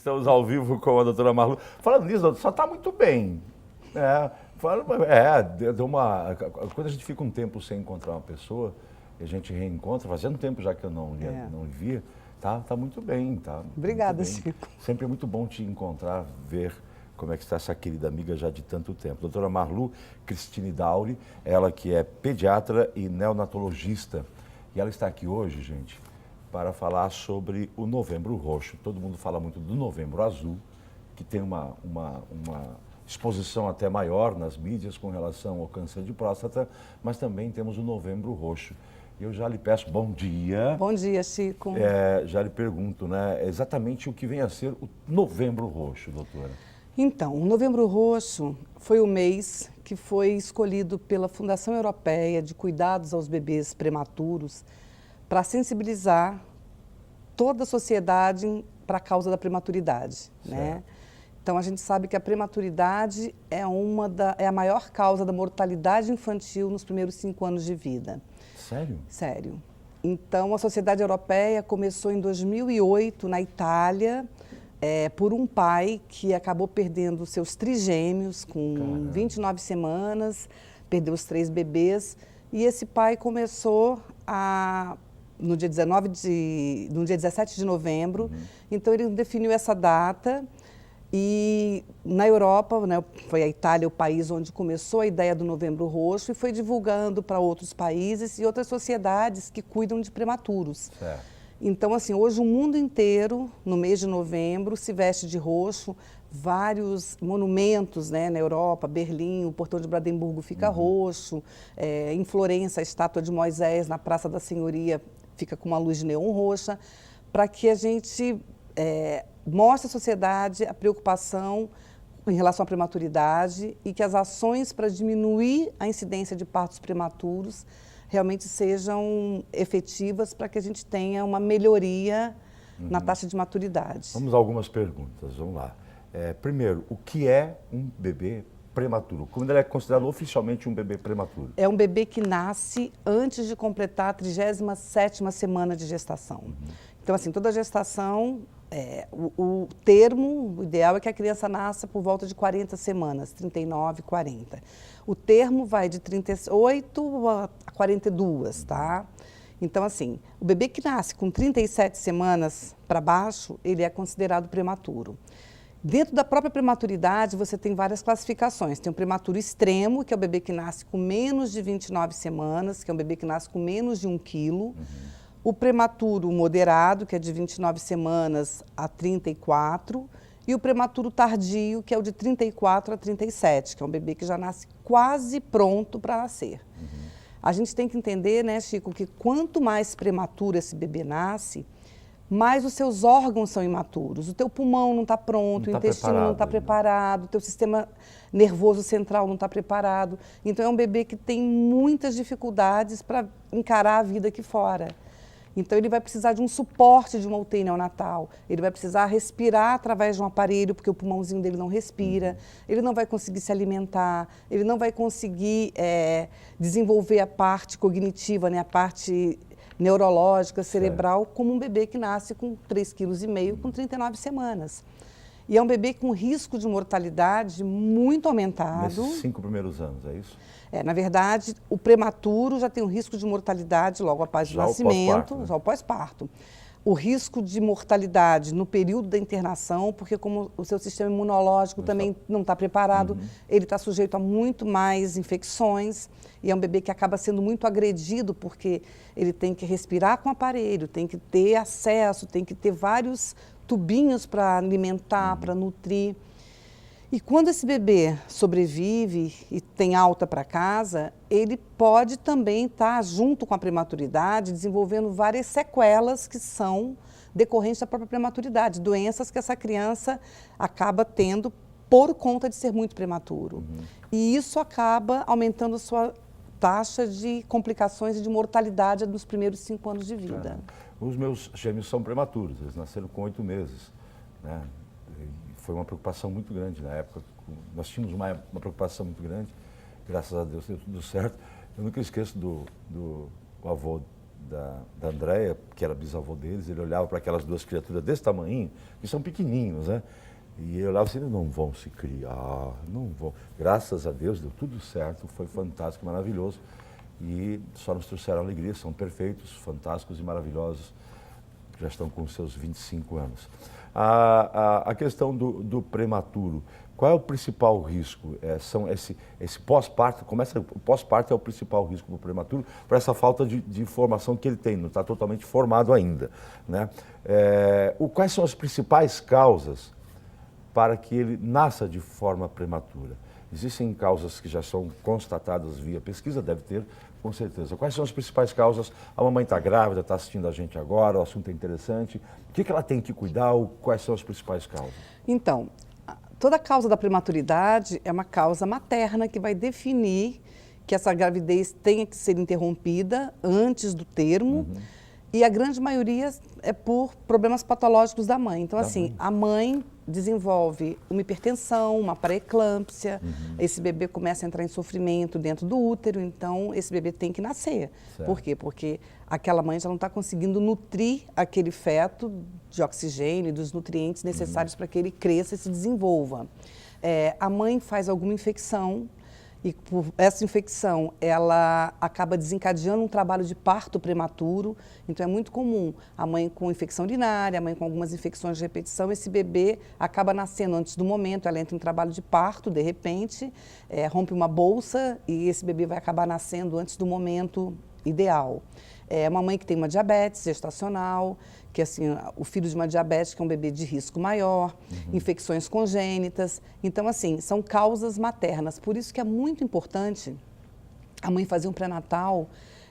Estamos ao vivo com a doutora Marlu. Falando nisso, doutora, só está muito bem. Quando a gente fica um tempo sem encontrar uma pessoa, e a gente reencontra, fazendo tempo já que eu não via, tá muito bem. Obrigada, muito bem. Chico. Sempre é muito bom te encontrar, ver como é que está essa querida amiga já de tanto tempo. Doutora Marlu Cristine Dauri, ela que é pediatra e neonatologista. E ela está aqui hoje, gente, para falar sobre o Novembro Roxo. Todo mundo fala muito do Novembro Azul, que tem uma exposição até maior nas mídias com relação ao câncer de próstata, mas também temos o Novembro Roxo. Eu já lhe peço bom dia. Bom dia, Chico. Já lhe pergunto, né, exatamente o que vem a ser o Novembro Roxo, doutora? Então, o Novembro Roxo foi o mês que foi escolhido pela Fundação Europeia de Cuidados aos Bebês Prematuros para sensibilizar toda a sociedade para a causa da prematuridade, né? Então, a gente sabe que a prematuridade é a maior causa da mortalidade infantil nos primeiros 5 anos de vida. Sério? Sério. Então, a Sociedade Europeia começou em 2008, na Itália, por um pai que acabou perdendo seus trigêmeos com 29 semanas, perdeu os 3 bebês, e esse pai começou no dia 17 de novembro, então ele definiu essa data. E na Europa, né, foi a Itália o país onde começou a ideia do Novembro Roxo e foi divulgando para outros países e outras sociedades que cuidam de prematuros. Certo. Então, assim, hoje o mundo inteiro, no mês de novembro, se veste de roxo. Vários monumentos, né, na Europa, Berlim, o Portão de Brandemburgo fica roxo. Em Florença, a estátua de Moisés na Praça da Senhoria fica com uma luz de neon roxa, para que a gente mostre à sociedade a preocupação em relação à prematuridade e que as ações para diminuir a incidência de partos prematuros realmente sejam efetivas para que a gente tenha uma melhoria na taxa de maturidade. Vamos a algumas perguntas, vamos lá. Primeiro, o que é um bebê prematuro? Quando ele é considerado oficialmente um bebê prematuro? É um bebê que nasce antes de completar a 37ª semana de gestação. Então, assim, toda gestação, o termo ideal é que a criança nasça por volta de 40 semanas, 39, 40. O termo vai de 38 a 42, tá? Então, assim, o bebê que nasce com 37 semanas para baixo, ele é considerado prematuro. Dentro da própria prematuridade, você tem várias classificações. Tem o prematuro extremo, que é o bebê que nasce com menos de 29 semanas, que é um bebê que nasce com menos de 1 quilo. O prematuro moderado, que é de 29 semanas a 34. E o prematuro tardio, que é o de 34 a 37, que é um bebê que já nasce quase pronto para nascer. A gente tem que entender, né, Chico, que quanto mais prematuro esse bebê nasce, mais os seus órgãos são imaturos. O teu pulmão não está pronto, o intestino não está preparado, o teu sistema nervoso central não está preparado. Então, é um bebê que tem muitas dificuldades para encarar a vida aqui fora. Então, ele vai precisar de um suporte de uma UTI neonatal. Ele vai precisar respirar através de um aparelho, porque o pulmãozinho dele não respira. Ele não vai conseguir se alimentar. Ele não vai conseguir desenvolver a parte cognitiva, né, a parte neurológica, cerebral, como um bebê que nasce com 3,5 kg com 39 semanas. E é um bebê com risco de mortalidade muito aumentado. Nesses 5 primeiros anos, é isso? Na verdade, o prematuro já tem um risco de mortalidade logo após o nascimento, já o pós-parto. O risco de mortalidade no período da internação, porque como o seu sistema imunológico também não está preparado, ele está sujeito a muito mais infecções e é um bebê que acaba sendo muito agredido porque ele tem que respirar com o aparelho, tem que ter acesso, tem que ter vários tubinhos para alimentar, para nutrir. E quando esse bebê sobrevive e tem alta para casa, ele pode também estar, junto com a prematuridade, desenvolvendo várias sequelas que são decorrentes da própria prematuridade, doenças que essa criança acaba tendo por conta de ser muito prematuro. E isso acaba aumentando a sua taxa de complicações e de mortalidade nos primeiros 5 anos de vida. Os meus gêmeos são prematuros, eles nasceram com 8 meses, né? Foi uma preocupação muito grande na época. Nós tínhamos uma preocupação muito grande, graças a Deus deu tudo certo. Eu nunca esqueço do avô da Andréia, que era bisavô deles, ele olhava para aquelas duas criaturas desse tamanho, que são pequenininhos, né? E ele olhava assim, eles não vão se criar, não vão. Graças a Deus deu tudo certo, foi fantástico, maravilhoso. E só nos trouxeram alegria, são perfeitos, fantásticos e maravilhosos, já estão com seus 25 anos. A questão do prematuro, qual é o principal risco? São esse pós-parto, o pós-parto é o principal risco do prematuro, por essa falta de informação que ele tem, não está totalmente formado ainda, né? Quais são as principais causas para que ele nasça de forma prematura? Existem causas que já são constatadas via pesquisa, deve ter, com certeza. Quais são as principais causas? A mamãe está grávida, está assistindo a gente agora, o assunto é interessante. O que ela tem que cuidar? Quais são as principais causas? Então, toda causa da prematuridade é uma causa materna que vai definir que essa gravidez tenha que ser interrompida antes do termo. E a grande maioria é por problemas patológicos da mãe. Então, a mãe desenvolve uma hipertensão, uma pré-eclâmpsia, esse bebê começa a entrar em sofrimento dentro do útero, então esse bebê tem que nascer. Certo. Por quê? Porque aquela mãe já não está conseguindo nutrir aquele feto de oxigênio e dos nutrientes necessários para que ele cresça e se desenvolva. A mãe faz alguma infecção, e por essa infecção, ela acaba desencadeando um trabalho de parto prematuro. Então, é muito comum a mãe com infecção urinária, a mãe com algumas infecções de repetição, esse bebê acaba nascendo antes do momento, ela entra em trabalho de parto, de repente, rompe uma bolsa e esse bebê vai acabar nascendo antes do momento ideal. Uma mãe que tem uma diabetes gestacional, que assim, o filho de uma diabética é um bebê de risco maior, infecções congênitas. Então, assim, são causas maternas. Por isso que é muito importante a mãe fazer um pré-natal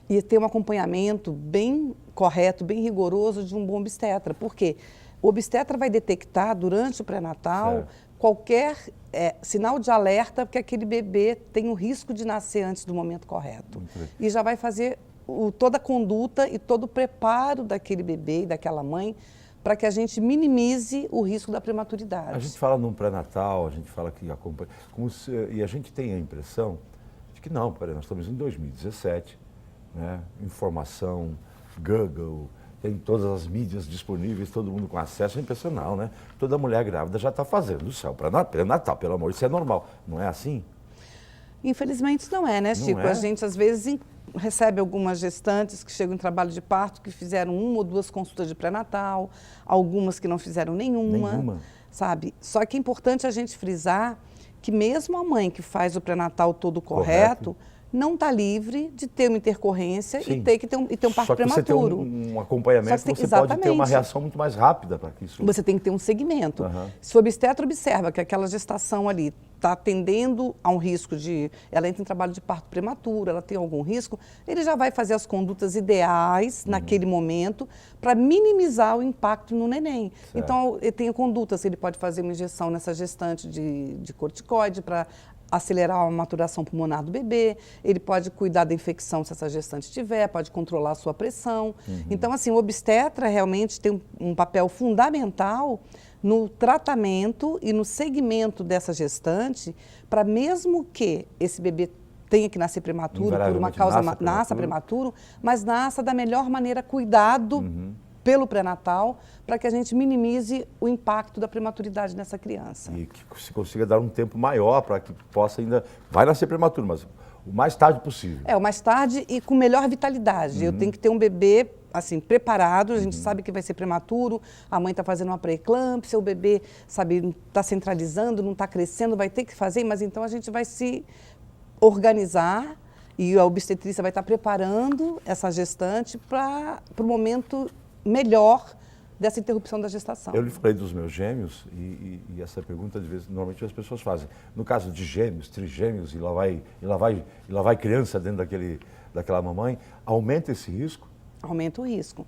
e ter um acompanhamento bem correto, bem rigoroso de um bom obstetra. Por quê? O obstetra vai detectar durante o pré-natal qualquer sinal de alerta que aquele bebê tem o risco de nascer antes do momento correto. E já vai fazer toda a conduta e todo o preparo daquele bebê e daquela mãe para que a gente minimize o risco da prematuridade. A gente fala num pré-natal, a gente fala que acompanha, e a gente tem a impressão de que não, peraí, nós estamos em 2017, né? Informação, Google, tem todas as mídias disponíveis, todo mundo com acesso, é impressionante, né? Toda mulher grávida já está fazendo do céu pré-natal, pelo amor, isso é normal, não é assim? Infelizmente não é, né, Chico? Não é? A gente às vezes recebe algumas gestantes que chegam em trabalho de parto que fizeram 1 ou 2 consultas de pré-natal, algumas que não fizeram nenhuma, sabe? Só que é importante a gente frisar que mesmo a mãe que faz o pré-natal todo correto não está livre de ter uma intercorrência e ter um parto prematuro. Só que você tem um acompanhamento, você pode ter uma reação muito mais rápida para que isso... Você tem que ter um segmento. Se o obstetra observa que aquela gestação ali está tendendo a um risco de... Ela entra em trabalho de parto prematuro, ela tem algum risco, ele já vai fazer as condutas ideais naquele momento para minimizar o impacto no neném. Certo. Então, ele tem condutas, ele pode fazer uma injeção nessa gestante de corticoide para acelerar a maturação pulmonar do bebê, ele pode cuidar da infecção se essa gestante tiver, pode controlar a sua pressão. Então, assim, o obstetra realmente tem um papel fundamental no tratamento e no segmento dessa gestante, para mesmo que esse bebê tenha que nascer prematuro, por uma causa nasça prematuro, mas nasça da melhor maneira, cuidado pelo pré-natal, para que a gente minimize o impacto da prematuridade nessa criança. E que se consiga dar um tempo maior para que possa ainda... Vai nascer prematuro, mas o mais tarde possível. O mais tarde e com melhor vitalidade. Eu tenho que ter um bebê, assim, preparado, a gente sabe que vai ser prematuro, a mãe está fazendo uma pré-eclâmpsia, o bebê, sabe, está centralizando, não está crescendo, vai ter que fazer, mas então a gente vai se organizar e a obstetrícia vai estar preparando essa gestante para o momento melhor dessa interrupção da gestação. Eu lhe falei dos meus gêmeos e essa pergunta, de vez, normalmente as pessoas fazem. No caso de gêmeos, trigêmeos, e lá vai criança dentro daquela mamãe, aumenta esse risco? Aumenta o risco.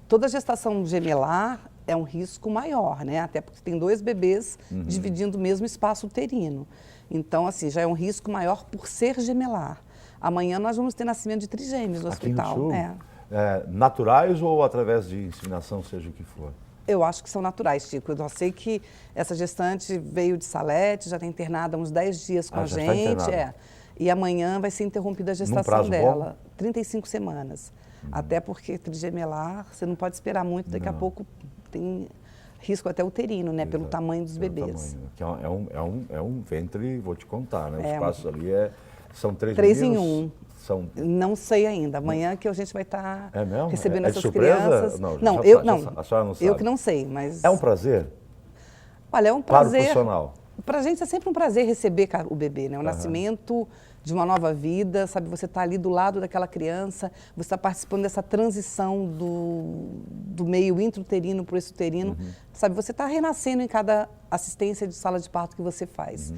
Toda gestação gemelar é um risco maior, né? Até porque tem 2 bebês dividindo o mesmo espaço uterino. Então, assim, já é um risco maior por ser gemelar. Amanhã nós vamos ter nascimento de trigêmeos no hospital. Naturais ou através de inseminação, seja o que for? Eu acho que são naturais, Chico. Eu sei que essa gestante veio de Salete, já está internada há uns 10 dias com a gente. E amanhã vai ser interrompida a gestação dela. Bom? 35 semanas. Até porque trigemelar, você não pode esperar muito, daqui a pouco tem risco até uterino, né? Pelo tamanho dos bebês. Tamanho, que é um ventre, vou te contar, né? O espaço ali são 3 em 1. São... Não sei ainda. Amanhã que a gente vai estar recebendo essas surpresa? crianças. Não, eu a senhora não sabe. Eu que não sei, mas... É um prazer? Olha, é um prazer. Para o profissional. Para a gente é sempre um prazer receber o bebê, né? O nascimento de uma nova vida, sabe? Você está ali do lado daquela criança, você está participando dessa transição do meio intrauterino para o exuterino, sabe? Você está renascendo em cada assistência de sala de parto que você faz.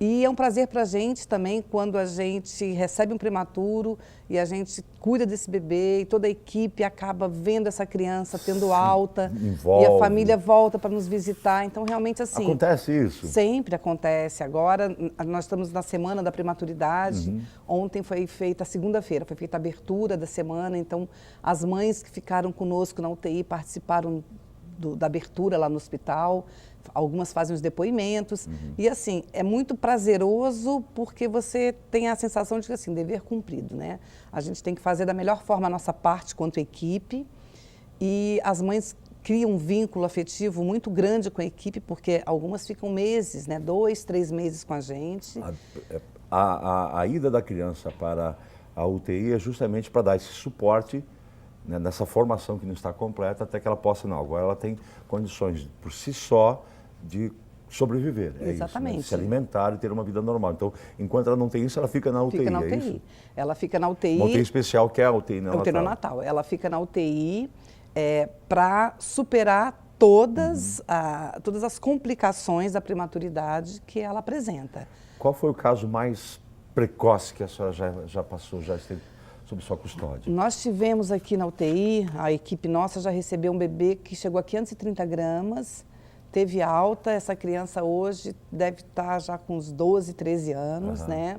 E é um prazer para a gente também quando a gente recebe um prematuro e a gente cuida desse bebê e toda a equipe acaba vendo essa criança tendo alta e a família volta para nos visitar. Então, realmente, assim... Acontece isso? Sempre acontece. Agora, nós estamos na semana da prematuridade. Ontem foi feita, segunda-feira, foi feita a abertura da semana. Então, as mães que ficaram conosco na UTI participaram da abertura lá no hospital. Algumas fazem os depoimentos. E, assim, é muito prazeroso porque você tem a sensação de que, assim, dever cumprido, né? A gente tem que fazer da melhor forma a nossa parte quanto equipe. E as mães criam um vínculo afetivo muito grande com a equipe, porque algumas ficam meses, né? 2, 3 meses com a gente. A ida da criança para a UTI é justamente para dar esse suporte, né, nessa formação que não está completa, até que ela possa, não, agora ela tem condições por si só de sobreviver. Exatamente. É isso, né, de se alimentar e ter uma vida normal. Então, enquanto ela não tem isso, ela fica na UTI, Fica na UTI. É isso? Ela fica na UTI. Uma UTI especial que é a UTI neonatal. UTI neonatal. Ela fica na UTI para superar todas as complicações da prematuridade que ela apresenta. Qual foi o caso mais precoce que a senhora já passou, já esteve sob sua custódia? Nós tivemos aqui na UTI, a equipe nossa já recebeu um bebê que chegou a 530 gramas, teve alta, essa criança hoje deve estar já com uns 12, 13 anos, né?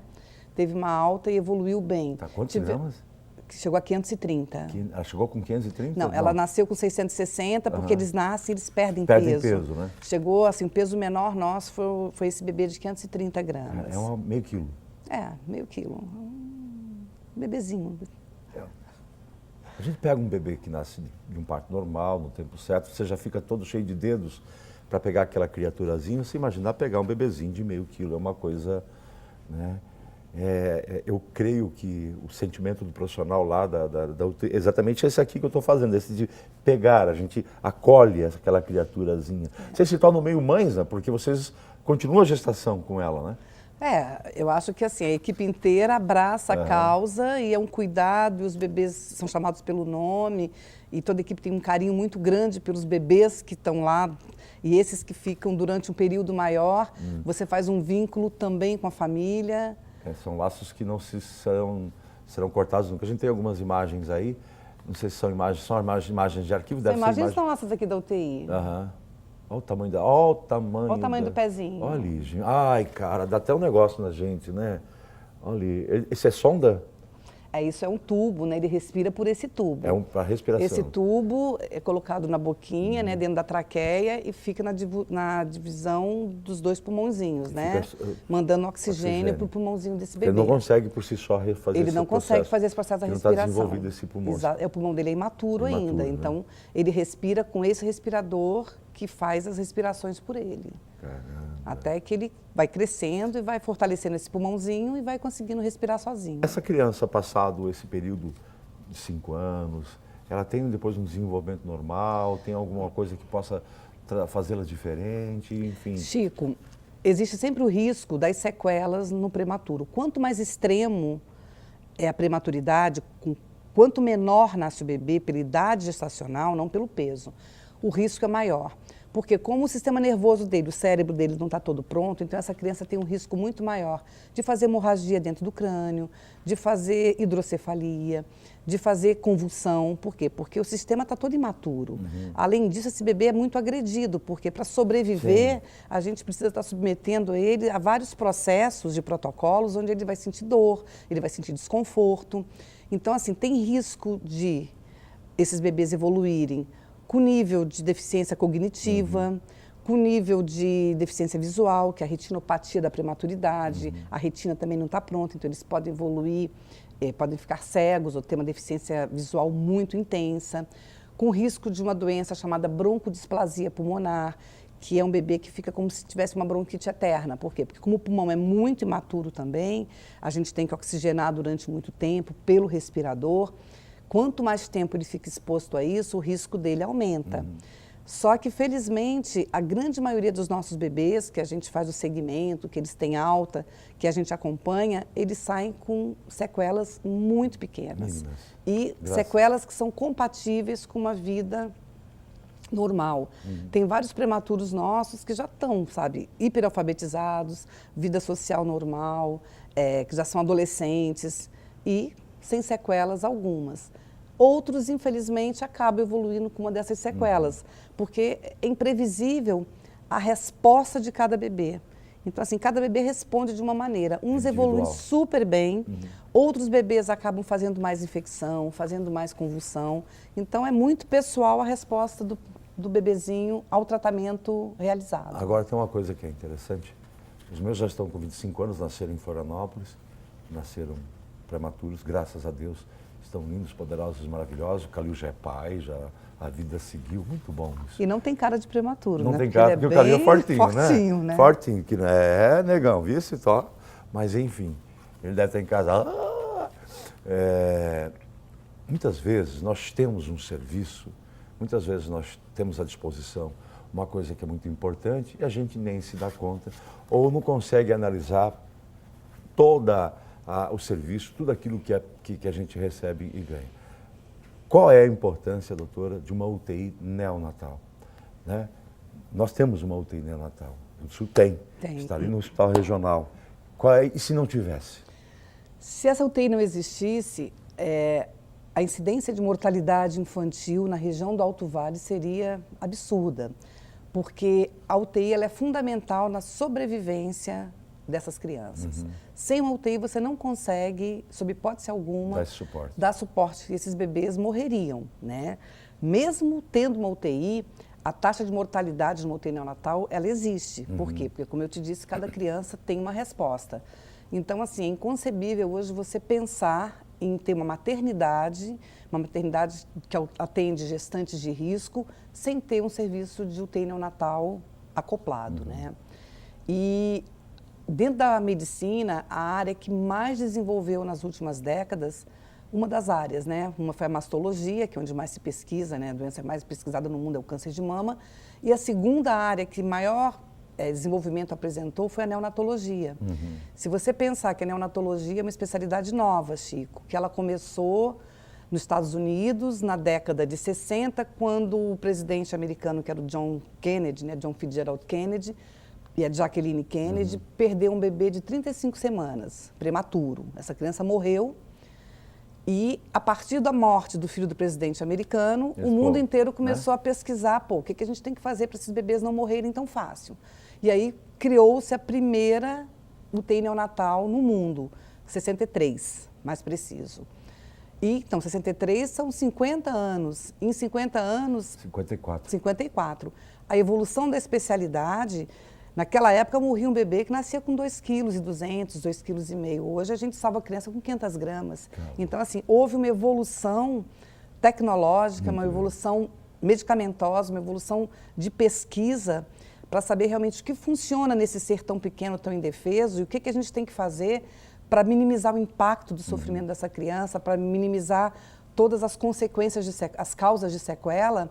Teve uma alta e evoluiu bem. Tá, quantos gramas? Chegou a 530. Ela chegou com 530? Não, ela nasceu com 660, porque eles nascem e eles perdem peso. Perdem peso, né? Chegou, assim, o peso menor nosso foi esse bebê de 530 gramas. É meio quilo. Meio quilo. Um bebezinho. A gente pega um bebê que nasce de um parto normal, no tempo certo, você já fica todo cheio de dedos para pegar aquela criaturazinha. Você imaginar pegar um bebezinho de meio quilo, é uma coisa, né? Eu creio que o sentimento do profissional lá da UTI, exatamente esse aqui que eu estou fazendo, esse de pegar, a gente acolhe aquela criaturazinha. Vocês se tornam meio mães, né? Porque vocês continuam a gestação com ela, né? Eu acho que assim, a equipe inteira abraça a causa e é um cuidado, e os bebês são chamados pelo nome, e toda a equipe tem um carinho muito grande pelos bebês que estão lá, e esses que ficam durante um período maior, você faz um vínculo também com a família. São laços que não serão cortados nunca. A gente tem algumas imagens aí, não sei se são imagens de arquivo, As imagens são nossas aqui da UTI. Olha o tamanho Olha o tamanho do pezinho. Olha ali, gente. Ai, cara, dá até um negócio na gente, né? Olha ali. Esse é sonda? Isso é um tubo, né? Ele respira por esse tubo. É para respiração. Esse tubo é colocado na boquinha, né? Dentro da traqueia e fica na divisão dos 2 pulmãozinhos, né? Mandando oxigênio para o pulmãozinho desse bebê. Ele não consegue por si só fazer esse processo. Ele não consegue fazer esse processo da respiração. Não está desenvolvido esse pulmão. Exato. O pulmão dele é imaturo ainda. Né? Então, ele respira com esse respirador que faz as respirações por ele. Caramba. Até que ele vai crescendo e vai fortalecendo esse pulmãozinho e vai conseguindo respirar sozinho. Essa criança, passado esse período de 5 anos, ela tem depois um desenvolvimento normal? Tem alguma coisa que possa fazê-la diferente? Enfim. Chico, existe sempre o risco das sequelas no prematuro. Quanto mais extremo é a prematuridade, quanto menor nasce o bebê pela idade gestacional, não pelo peso, o risco é maior. Porque como o sistema nervoso dele, o cérebro dele não está todo pronto, então essa criança tem um risco muito maior de fazer hemorragia dentro do crânio, de fazer hidrocefalia, de fazer convulsão. Por quê? Porque o sistema está todo imaturo. Além disso, esse bebê é muito agredido, porque para sobreviver, a gente precisa estar submetendo ele a vários processos de protocolos, onde ele vai sentir dor, ele vai sentir desconforto. Então, assim, tem risco de esses bebês evoluírem com nível de deficiência cognitiva, com nível de deficiência visual, que é a retinopatia da prematuridade. A retina também não está pronta, então eles podem evoluir podem ficar cegos ou ter uma deficiência visual muito intensa, com risco de uma doença chamada broncodisplasia pulmonar, que é um bebê que fica como se tivesse uma bronquite eterna. Por quê? Porque como o pulmão é muito imaturo também, a gente tem que oxigenar durante muito tempo pelo respirador. Quanto mais tempo ele fica exposto a isso, o risco dele aumenta. Só que, felizmente, a grande maioria dos nossos bebês, que a gente faz o segmento, que eles têm alta, que a gente acompanha, eles saem com sequelas muito pequenas. E sequelas que são compatíveis com uma vida normal. Tem vários prematuros nossos que já estão, sabe, hiperalfabetizados, vida social normal, que já são adolescentes e sem sequelas algumas. Outros, infelizmente, acabam evoluindo com uma dessas sequelas, porque é imprevisível a resposta de cada bebê. Então, assim, cada bebê responde de uma maneira. Uns evoluem super bem, outros bebês acabam fazendo mais infecção, fazendo mais convulsão. Então, é muito pessoal a resposta do bebezinho ao tratamento realizado. Agora, tem uma coisa que é interessante. Os meus já estão com 25 anos, nasceram em Florianópolis, nasceram prematuros, graças a Deus. Estão lindos, poderosos, maravilhosos. O Calil já é pai, já a vida seguiu. Muito bom isso. E não tem cara de prematuro, não né? Não tem cara, porque o Calil é fortinho, né? Fortinho, que não é negão, viu, Citó? Mas, enfim, ele deve estar em casa. Muitas vezes nós temos um serviço, muitas vezes nós temos à disposição uma coisa que é muito importante e a gente nem se dá conta ou não consegue analisar toda o serviço, tudo aquilo que a gente recebe e ganha. Qual é a importância, doutora, de uma UTI neonatal? Né? Nós temos uma UTI neonatal, o Sul tem. Está ali no hospital regional. E se não tivesse? Se essa UTI não existisse, a incidência de mortalidade infantil na região do Alto Vale seria absurda, porque a UTI ela é fundamental na sobrevivência dessas crianças. Sem uma UTI você não consegue, sob hipótese alguma, dar suporte. E esses bebês morreriam, né? Mesmo tendo uma UTI, a taxa de mortalidade de uma UTI neonatal, ela existe. Por quê? Porque, como eu te disse, cada criança tem uma resposta. Então, assim, é inconcebível hoje você pensar em ter uma maternidade que atende gestantes de risco, sem ter um serviço de UTI neonatal acoplado, né? E dentro da medicina, a área que mais desenvolveu nas últimas décadas, uma das áreas, né? Uma foi a mastologia, que é onde mais se pesquisa, né? A doença mais pesquisada no mundo é o câncer de mama. E a segunda área que maior desenvolvimento apresentou foi a neonatologia. Se você pensar que a neonatologia é uma especialidade nova, Chico, que ela começou nos Estados Unidos na década de 60, quando o presidente americano, que era o John Kennedy, né? John Fitzgerald Kennedy, e a Jacqueline Kennedy, perdeu um bebê de 35 semanas, prematuro. Essa criança morreu e, a partir da morte do filho do presidente americano, o mundo inteiro começou a pesquisar, o que a gente tem que fazer para esses bebês não morrerem tão fácil. E aí criou-se a primeira UTI neonatal no mundo, 63, mais preciso. E, então, 63 são 50 anos. Em 50 anos... 54. A evolução da especialidade... Naquela época, morria um bebê que nascia com 2,2 kg, 2,5 kg. Hoje, a gente salva a criança com 500 gramas. Então, assim, houve uma evolução tecnológica, uma evolução medicamentosa, uma evolução de pesquisa para saber realmente o que funciona nesse ser tão pequeno, tão indefeso e o que a gente tem que fazer para minimizar o impacto do sofrimento dessa criança, para minimizar todas as consequências, as causas de sequela.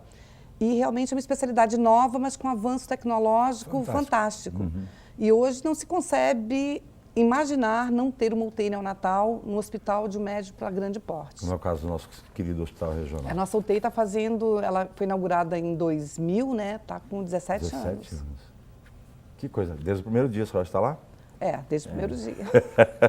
E realmente é uma especialidade nova, mas com avanço tecnológico fantástico. E hoje não se concebe imaginar não ter uma UTI neonatal no hospital de médio para grande porte. No caso do nosso querido hospital regional. A nossa UTI está fazendo, ela foi inaugurada em 2000, né? Está com 17 anos. Que coisa, desde o primeiro dia a senhora está lá? Desde o primeiro dia.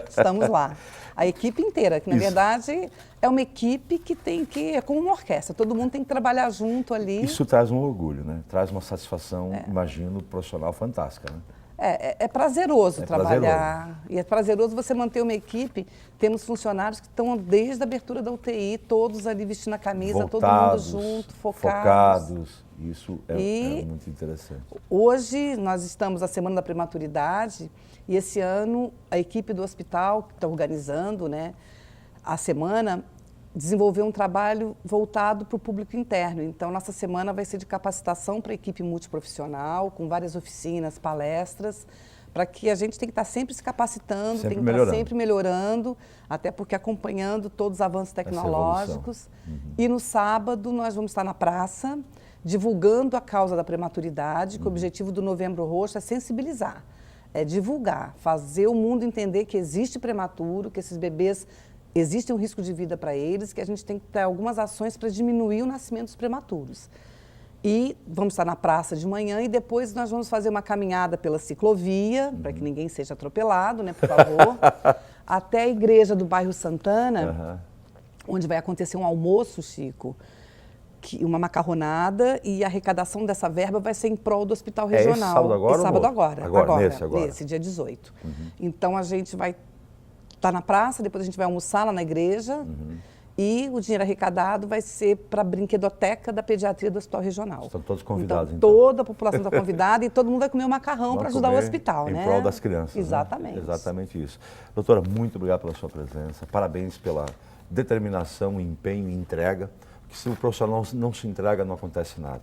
Estamos lá. A equipe inteira, que na verdade é uma equipe que é como uma orquestra, todo mundo tem que trabalhar junto ali. Isso traz um orgulho, né? Traz uma satisfação, imagino, profissional fantástica, né? É prazeroso trabalhar. E é prazeroso você manter uma equipe. Temos funcionários que estão desde a abertura da UTI, todos ali vestindo a camisa, voltados, todo mundo junto, focados. Isso é muito interessante. Hoje nós estamos na Semana da Prematuridade e esse ano a equipe do hospital que está organizando, né, a semana, desenvolver um trabalho voltado para o público interno. Então, nossa semana vai ser de capacitação para a equipe multiprofissional, com várias oficinas, palestras, para que a gente tem que estar sempre se capacitando, sempre tem que estar sempre melhorando, até porque acompanhando todos os avanços tecnológicos. E no sábado nós vamos estar na praça, divulgando a causa da prematuridade, que o objetivo do Novembro Roxo é sensibilizar, é divulgar, fazer o mundo entender que existe prematuro, que esses bebês, existe um risco de vida para eles, que a gente tem que ter algumas ações para diminuir o nascimento dos prematuros. E vamos estar na praça de manhã e depois nós vamos fazer uma caminhada pela ciclovia, para que ninguém seja atropelado, né, por favor, até a igreja do bairro Santana, onde vai acontecer um almoço, Chico, uma macarronada, e a arrecadação dessa verba vai ser em prol do Hospital Regional. Esse sábado agora? Esse sábado agora. Agora. Nesse dia 18. Então a gente vai estar na praça, depois a gente vai almoçar lá na igreja. E o dinheiro arrecadado vai ser para a brinquedoteca da pediatria do Hospital Regional. Estão todos convidados, então. Toda a população está convidada e todo mundo vai comer um macarrão para ajudar o hospital, em né? Em prol das crianças. Exatamente. Né? Exatamente isso. Doutora, muito obrigado pela sua presença. Parabéns pela determinação, empenho e entrega. Porque se o profissional não se entrega, não acontece nada.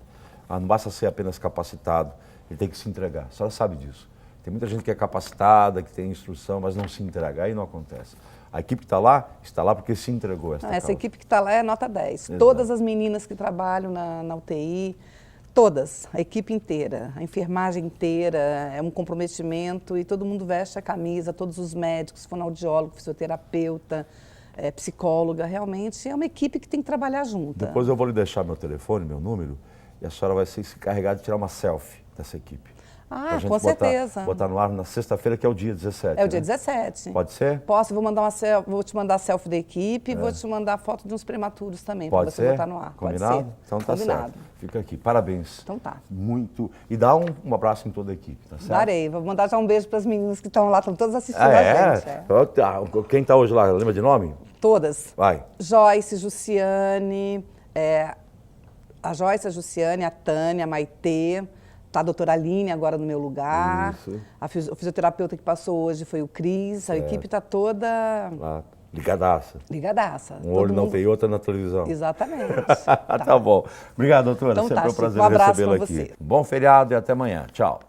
Não basta ser apenas capacitado, ele tem que se entregar. A senhora sabe disso. Tem muita gente que é capacitada, que tem instrução, mas não se entrega. Aí não acontece. A equipe que está lá porque se entregou essa equipe que está lá é nota 10. Exato. Todas as meninas que trabalham na UTI, todas, a equipe inteira, a enfermagem inteira, é um comprometimento e todo mundo veste a camisa, todos os médicos, fonoaudiólogo, fisioterapeuta, psicóloga, realmente é uma equipe que tem que trabalhar junto. Depois eu vou lhe deixar meu telefone, meu número, e a senhora vai se encarregar de tirar uma selfie dessa equipe. Ah, com certeza. Botar no ar na sexta-feira, que é o dia 17. É o dia 17. Pode ser? Posso, vou te mandar a selfie da equipe e vou te mandar a foto de uns prematuros também, para você botar no ar. Combinado? Pode ser. Então tá certo. Fica aqui. Parabéns. Então tá. Muito. E dá um abraço em toda a equipe, tá certo? Darei. Vou mandar já um beijo para as meninas que estão lá, estão todas assistindo a gente. Quem está hoje lá, lembra de nome? Todas. Vai. Joyce, Jussiane, a Joyce, a Jussiane, a Tânia, a Maitê. Está a doutora Aline agora no meu lugar. Isso. O fisioterapeuta que passou hoje foi o Cris. A equipe está toda... Lá, ligadaça. Ligadaça. Um olho não tem outra na televisão. Exatamente. Tá bom. Obrigado, doutora. Então Sempre tá, um prazer um abraço recebê-la pra aqui. você. Bom feriado e até amanhã. Tchau.